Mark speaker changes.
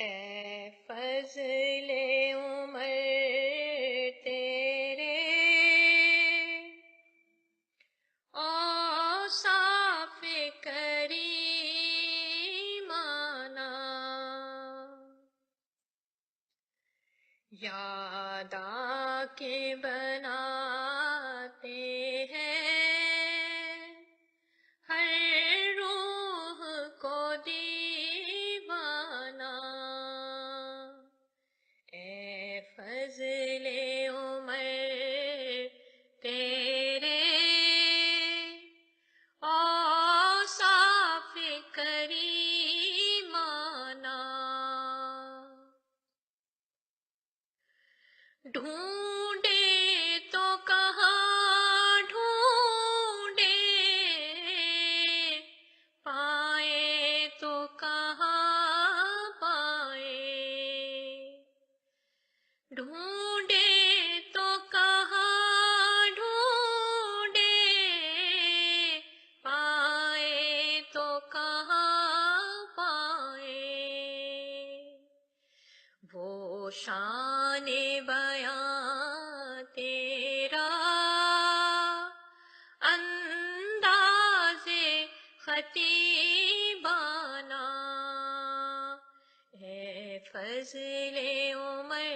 Speaker 1: اے فضل عمر تیرے اوصاف کریمانہ یاد آ کے بناتے ہیں ہر روح کو دیوانہ اے فضل عمر تیرے اوصاف کریمانہ ڈھونڈے تو کہاں ڈھونڈے پائے تو کہاں پائے ڈھونڈے تو کہاں ڈھونڈے پائے تو کہاں پائے وہ شان بیاں تیرا انداز خطیبانہ اے فضل عمر